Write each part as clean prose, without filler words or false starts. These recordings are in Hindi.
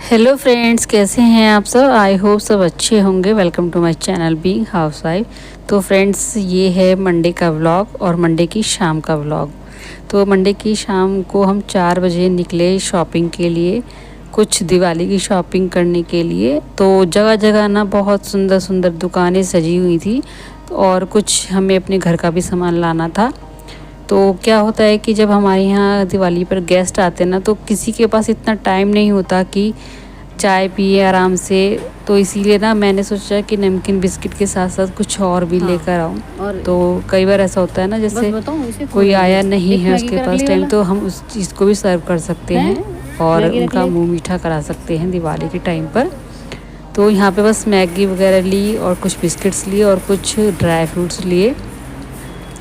हेलो फ्रेंड्स, कैसे हैं आप सब। आई होप सब अच्छे होंगे। Welcome to my channel being housewife. तो फ्रेंड्स, ये है मंडे का व्लॉग और मंडे की शाम का व्लॉग। तो मंडे की शाम को हम 4 बजे निकले शॉपिंग के लिए, कुछ दिवाली की शॉपिंग करने के लिए। तो जगह जगह ना बहुत सुंदर सुंदर दुकानें सजी हुई थी और कुछ हमें अपने घर का भी सामान लाना था। तो क्या होता है कि जब हमारे यहाँ दिवाली पर गेस्ट आते हैं ना, तो किसी के पास इतना टाइम नहीं होता कि चाय पिए आराम से। तो इसीलिए ना मैंने सोचा कि नमकीन बिस्किट के साथ साथ कुछ और भी लेकर आऊँ। तो कई बार ऐसा होता है ना, जैसे कोई आया नहीं है उसके पास टाइम, तो हम उस चीज़ को भी सर्व कर सकते हैं और उनका मुँह मीठा करा सकते हैं दिवाली के टाइम पर। तो यहाँ पे बस मैगी वगैरह ली और कुछ बिस्किट्स लिए और कुछ ड्राई फ्रूट्स लिए।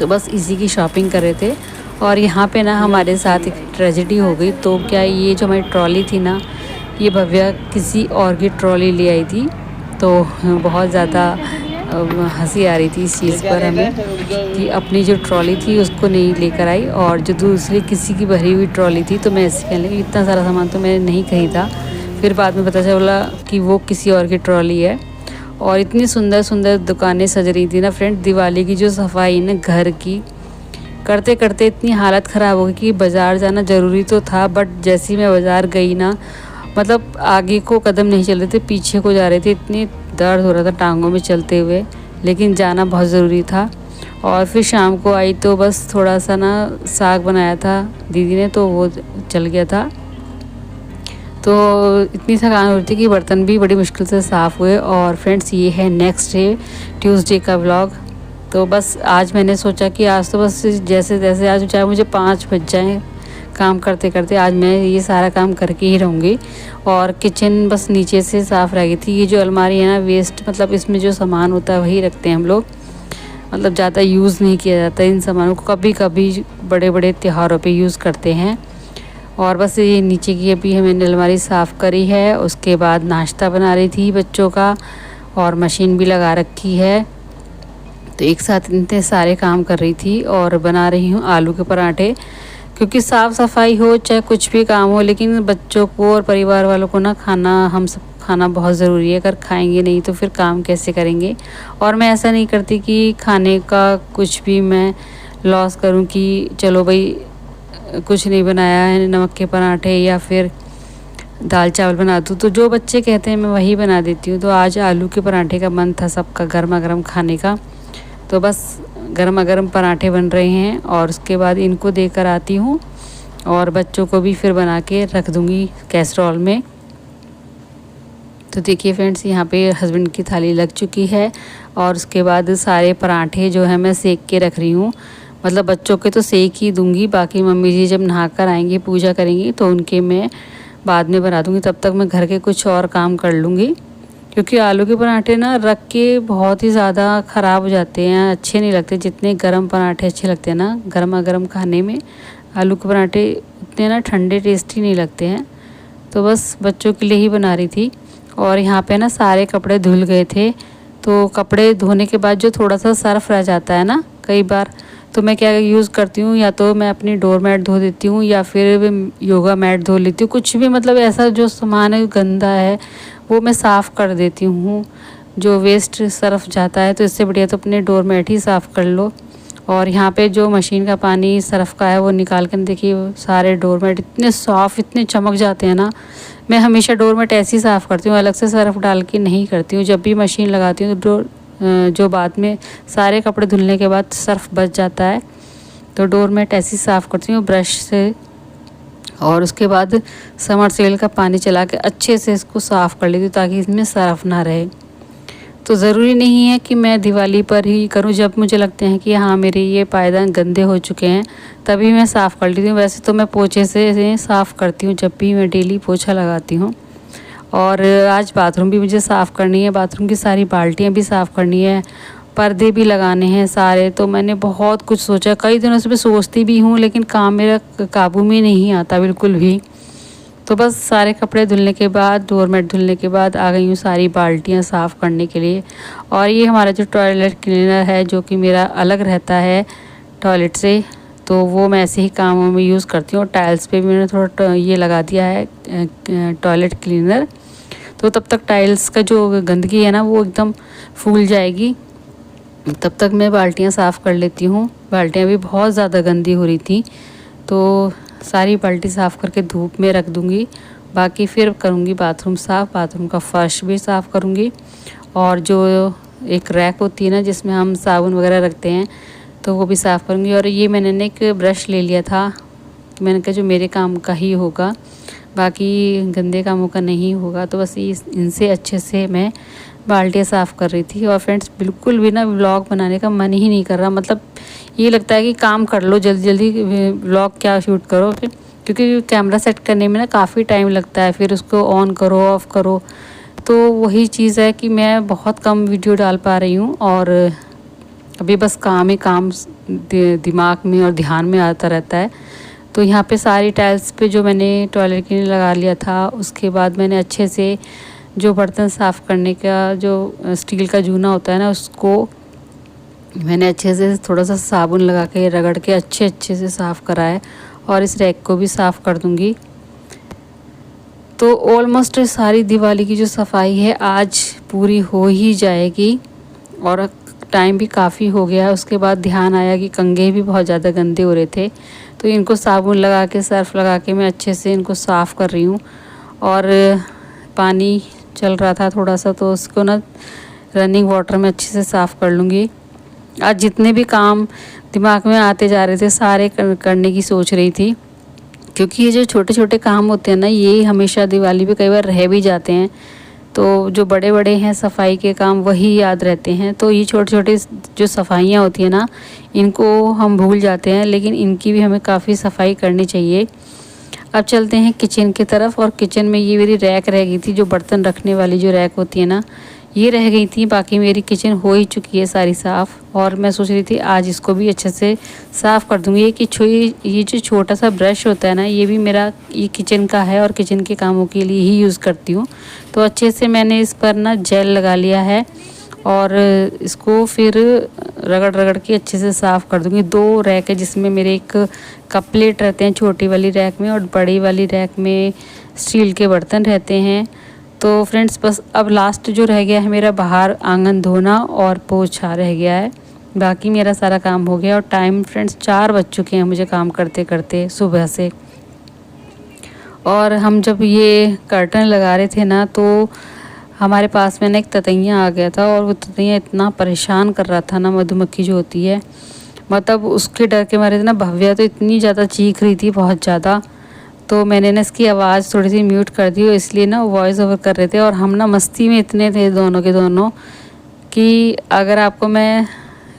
तो बस इसी की शॉपिंग कर रहे थे। और यहाँ पे ना हमारे साथ एक ट्रेजेडी हो गई। तो क्या, ये जो हमारी ट्रॉली थी ना, ये भव्या किसी और की ट्रॉली ले आई थी। तो बहुत ज़्यादा हंसी आ रही थी इस चीज़ पर हमें कि अपनी जो ट्रॉली थी उसको नहीं लेकर आई और जो दूसरी किसी की भरी हुई ट्रॉली थी। तो मैं ऐसे कह लगी, इतना सारा सामान तो मैंने नहीं खरीदा। फिर बाद में पता चला कि वो किसी और की ट्रॉली है। और इतनी सुंदर सुंदर दुकानें सज रही थी ना फ्रेंड। दिवाली की जो सफाई ना घर की करते करते इतनी हालत ख़राब हो गई कि बाज़ार जाना ज़रूरी तो था, बट जैसे ही मैं बाज़ार गई ना, मतलब आगे को कदम नहीं चल रहे थे, पीछे को जा रहे थे। इतनी दर्द हो रहा था टांगों में चलते हुए, लेकिन जाना बहुत ज़रूरी था। और फिर शाम को आई तो बस थोड़ा सा ना साग बनाया था दीदी ने, तो वो चल गया था। तो इतनी थकान हो रही थी कि बर्तन भी बड़ी मुश्किल से साफ़ हुए। और फ्रेंड्स, ये है नेक्स्ट डे ट्यूसडे का व्लॉग। तो बस आज मैंने सोचा कि आज तो बस जैसे तैसे, आज चाहे मुझे 5 बज जाएँ काम करते करते, आज मैं ये सारा काम करके ही रहूँगी। और किचन बस नीचे से साफ़ रह गई थी। ये जो अलमारी है ना, वेस्ट मतलब इसमें जो सामान होता है वही रखते हैं हम लोग, मतलब ज़्यादा यूज़ नहीं किया जाता इन सामानों को, कभी कभी बड़े बड़े त्योहारों पे यूज़ करते हैं। और बस ये नीचे की अभी मैंने अलमारी साफ़ करी है। उसके बाद नाश्ता बना रही थी बच्चों का और मशीन भी लगा रखी है। तो एक साथ इतने सारे काम कर रही थी और बना रही हूँ आलू के पराठे। क्योंकि साफ़ सफाई हो चाहे कुछ भी काम हो, लेकिन बच्चों को और परिवार वालों को ना खाना, हम सब खाना बहुत ज़रूरी है। अगर खाएंगे नहीं तो फिर काम कैसे करेंगे। और मैं ऐसा नहीं करती कि खाने का कुछ भी मैं लॉस करूँ कि चलो भाई कुछ नहीं बनाया है, नमक के पराठे या फिर दाल चावल बना दूँ। तो जो बच्चे कहते हैं मैं वही बना देती हूँ। तो आज आलू के पराठे का मन था सबका गर्मा गर्म खाने का। तो बस गर्मा गर्म पराठे बन रहे हैं और उसके बाद इनको देकर आती हूँ और बच्चों को भी फिर बना के रख दूँगी कैसरोल में। तो देखिए फ्रेंड्स, यहाँ पे हस्बैंड की थाली लग चुकी है और उसके बाद सारे पराठे जो है मैं सेक के रख रही हूँ। मतलब बच्चों के तो सेक ही दूंगी, बाकी मम्मी जी जब नहा कर आएंगी पूजा करेंगी तो उनके मैं बाद में बना दूंगी। तब तक मैं घर के कुछ और काम कर लूँगी। क्योंकि आलू के पराठे ना रख के बहुत ही ज़्यादा ख़राब हो जाते हैं, अच्छे नहीं लगते। जितने गर्म पराठे अच्छे लगते हैं ना गर्मा गर्म खाने में, आलू के पराठे उतने ना ठंडे टेस्टी नहीं लगते हैं। तो बस बच्चों के लिए ही बना रही थी। और यहाँ पे ना सारे कपड़े धुल गए थे। तो कपड़े धोने के बाद जो थोड़ा सा सर्फ रह जाता है ना कई बार, तो मैं क्या यूज़ करती हूँ, या तो मैं अपनी डोर मैट धो देती हूँ या फिर योगा मैट धो लेती हूँ। कुछ भी मतलब ऐसा जो सामान है गंदा है वो मैं साफ़ कर देती हूँ। जो वेस्ट सर्फ जाता है तो इससे बढ़िया तो अपने डोर मैट ही साफ़ कर लो। और यहाँ पे जो मशीन का पानी सर्फ का है वो निकाल कर देखिए, सारे डोर मैट इतने सॉफ्ट, इतने चमक जाते हैं ना। मैं हमेशा डोर मैट ऐसे ही साफ़ करती हूँ, अलग से सर्फ डाल के नहीं करती हूँ। जब भी मशीन लगाती हूँ तो जो बाद में सारे कपड़े धुलने के बाद सर्फ बच जाता है, तो डोर मैट ऐसे ही साफ़ करती हूँ ब्रश से। और उसके बाद समरसेबल का पानी चला के अच्छे से इसको साफ़ कर लेती हूँ ताकि इसमें सर्फ ना रहे। तो ज़रूरी नहीं है कि मैं दिवाली पर ही करूं। जब मुझे लगते हैं कि हाँ मेरे ये पायदान गंदे हो चुके हैं तभी मैं साफ़ कर लेती हूँ। वैसे तो मैं पोछे से साफ़ करती हूँ जब भी मैं डेली पोछा लगाती हूँ। और आज बाथरूम भी मुझे साफ़ करनी है, बाथरूम की सारी बाल्टियाँ भी साफ़ करनी है, पर्दे भी लगाने हैं सारे। तो मैंने बहुत कुछ सोचा, कई दिनों से मैं सोचती भी हूँ लेकिन काम मेरा काबू में नहीं आता बिल्कुल भी। तो बस सारे कपड़े धुलने के बाद, डोरमेट धुलने के बाद आ गई हूँ सारी बाल्टियाँ साफ़ करने के लिए। और ये हमारा जो टॉयलेट क्लीनर है जो कि मेरा अलग रहता है टॉयलेट से, तो वो मैं ऐसे ही कामों में यूज़ करती हूँ। और टाइल्स पे भी मैंने थोड़ा ये लगा दिया है टॉयलेट क्लीनर। तो तब तक टाइल्स का जो गंदगी है ना वो एकदम फूल जाएगी। तब तक मैं बाल्टियाँ साफ़ कर लेती हूँ। बाल्टियाँ भी बहुत ज़्यादा गंदी हो रही थी, तो सारी बाल्टी साफ़ करके धूप में रख दूँगी। बाकी फिर करूँगी बाथरूम साफ़, बाथरूम का फर्श भी साफ़ करूँगी। और जो एक रैक होती है ना जिसमें हम साबुन वगैरह रखते हैं, तो वो भी साफ़ करूँगी। और ये मैंने ना एक ब्रश ले लिया था, तो मैंने कहा जो मेरे काम का ही होगा, बाकी गंदे कामों का नहीं होगा। तो बस इनसे अच्छे से मैं बाल्टियाँ साफ़ कर रही थी। और फ्रेंड्स बिल्कुल भी ना व्लॉग बनाने का मन ही नहीं कर रहा, मतलब ये लगता है कि काम कर लो जल्दी जल्दी, व्लॉग क्या शूट करो फिर, क्योंकि कैमरा सेट करने में ना काफ़ी टाइम लगता है, फिर उसको ऑन करो ऑफ़ करो। तो वही चीज़ है कि मैं बहुत कम वीडियो डाल पा रही हूँ। और अभी बस काम ही काम दिमाग में और ध्यान में आता रहता है। तो यहाँ पे सारी टाइल्स पे जो मैंने टॉयलेट के लिए लगा लिया था, उसके बाद मैंने अच्छे से जो बर्तन साफ़ करने का जो स्टील का जूना होता है ना, उसको मैंने अच्छे से थोड़ा सा साबुन लगा के रगड़ के अच्छे से साफ़ करा है। और इस रैक को भी साफ़ कर दूँगी। तो ऑलमोस्ट सारी दिवाली की जो सफाई है आज पूरी हो ही जाएगी। और टाइम भी काफ़ी हो गया है। उसके बाद ध्यान आया कि कंघे भी बहुत ज़्यादा गंदे हो रहे थे, तो इनको साबुन लगा के सर्फ लगा के मैं अच्छे से इनको साफ़ कर रही हूँ। और पानी चल रहा था थोड़ा सा, तो उसको ना रनिंग वाटर में अच्छे से साफ़ कर लूँगी। आज जितने भी काम दिमाग में आते जा रहे थे सारे करने की सोच रही थी, क्योंकि ये जो छोटे छोटे काम होते हैं ना, ये हमेशा दिवाली पे कई बार रह भी जाते हैं। तो जो बड़े बड़े हैं सफाई के काम वही याद रहते हैं। तो ये छोटे छोटे जो सफाइयाँ होती हैं ना, इनको हम भूल जाते हैं, लेकिन इनकी भी हमें काफ़ी सफाई करनी चाहिए। अब चलते हैं किचन की तरफ। और किचन में ये मेरी रैक रह गई थी, जो बर्तन रखने वाली जो रैक होती है ना, ये रह गई थी। बाकी मेरी किचन हो ही चुकी है सारी साफ़। और मैं सोच रही थी आज इसको भी अच्छे से साफ़ कर दूँगी। ये जो छोटा सा ब्रश होता है ना, ये भी मेरा ये किचन का है और किचन के कामों के लिए ही यूज़ करती हूँ। तो अच्छे से मैंने इस पर ना जेल लगा लिया है और इसको फिर रगड़ रगड़ के अच्छे से साफ़ कर दूँगी। 2 रैक है जिसमें मेरे एक कप प्लेट रहते हैं छोटी वाली रैक में, और बड़ी वाली रैक में स्टील के बर्तन रहते हैं। तो फ्रेंड्स बस अब लास्ट जो रह गया है मेरा बाहर आंगन धोना और पोछा रह गया है। बाकी मेरा सारा काम हो गया। और टाइम फ्रेंड्स 4 बज चुके हैं मुझे काम करते करते सुबह से। और हम जब ये कर्टन लगा रहे थे ना, तो हमारे पास में ना एक ततैया आ गया था, और वो ततैया इतना परेशान कर रहा था ना, मधुमक्खी जो होती है, मतलब उसके डर के मारे ना भव्या तो इतनी ज़्यादा चीख रही थी, बहुत ज़्यादा। तो मैंने ना इसकी आवाज़ थोड़ी सी म्यूट कर दी, इसलिए ना वॉइस ओवर कर रहे थे। और हम ना मस्ती में इतने थे दोनों के दोनों कि अगर आपको मैं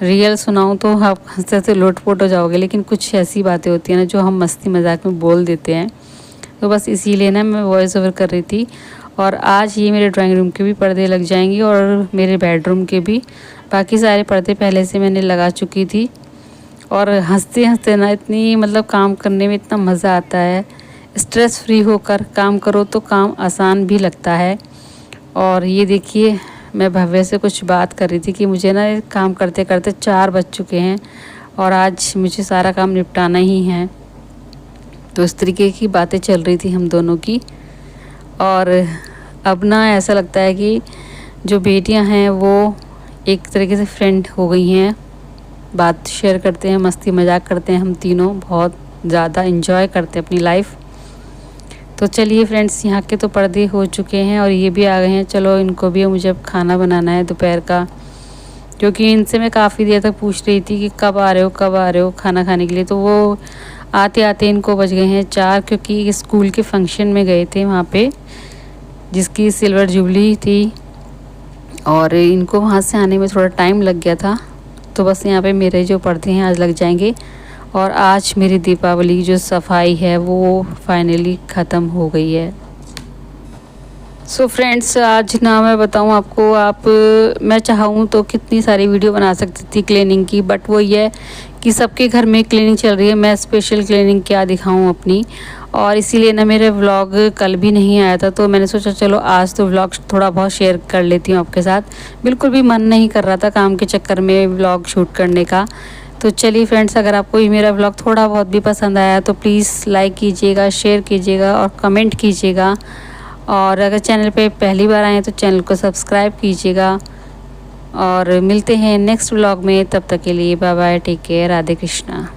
रियल सुनाऊं तो आप हंसते हंसते लोटपोट हो जाओगे। लेकिन कुछ ऐसी बातें होती हैं ना जो हम मस्ती मजाक में बोल देते हैं, तो बस इसीलिए ना मैं वॉइस ओवर कर रही थी। और आज ये मेरे ड्राइंग रूम के भी पर्दे लग जाएंगे और मेरे बेडरूम के भी। बाकी सारे पर्दे पहले से मैंने लगा चुकी थी। और हंसते हंसते ना इतनी मतलब काम करने में इतना मज़ा आता है। स्ट्रेस फ्री होकर काम करो तो काम आसान भी लगता है। और ये देखिए मैं भव्य से कुछ बात कर रही थी कि मुझे ना काम करते करते 4 बज चुके हैं और आज मुझे सारा काम निपटाना ही है। तो इस तरीके की बातें चल रही थी हम दोनों की। और अब ना ऐसा लगता है कि जो बेटियां हैं वो एक तरीके से फ्रेंड हो गई हैं, बात शेयर करते हैं, मस्ती मजाक करते हैं, हम तीनों बहुत ज़्यादा एंजॉय करते हैं अपनी लाइफ। तो चलिए फ्रेंड्स, यहाँ के तो पर्दे हो चुके हैं और ये भी आ गए हैं। चलो इनको भी मुझे अब खाना बनाना है दोपहर का, क्योंकि इनसे मैं काफ़ी देर तक पूछ रही थी कि कब आ रहे हो खाना खाने के लिए। तो वो आते आते इनको बज गए हैं 4, क्योंकि स्कूल के फंक्शन में गए थे वहाँ पे, जिसकी सिल्वर जुबली थी, और इनको वहाँ से आने में थोड़ा टाइम लग गया था। तो बस यहाँ पे मेरे जो पर्दे हैं आज लग जाएंगे। और आज मेरी दीपावली की जो सफाई है वो फाइनली ख़त्म हो गई है। सो फ्रेंड्स, आज ना मैं बताऊँ आपको, मैं चाहूँ तो कितनी सारी वीडियो बना सकती थी क्लीनिंग की, बट वो ये कि सबके घर में क्लीनिंग चल रही है, मैं स्पेशल क्लीनिंग क्या दिखाऊँ अपनी। और इसीलिए ना मेरे व्लॉग कल भी नहीं आया था, तो मैंने सोचा चलो आज तो व्लॉग थोड़ा बहुत शेयर कर लेती हूँ आपके साथ। बिल्कुल भी मन नहीं कर रहा था काम के चक्कर में व्लॉग शूट करने का। तो चलिए फ्रेंड्स, अगर आपको ये मेरा व्लॉग थोड़ा बहुत भी पसंद आया तो प्लीज़ लाइक कीजिएगा, शेयर कीजिएगा और कमेंट कीजिएगा। और अगर चैनल पे पहली बार आए तो चैनल को सब्सक्राइब कीजिएगा। और मिलते हैं नेक्स्ट व्लॉग में, तब तक के लिए bye bye, take care, Radhe Krishna.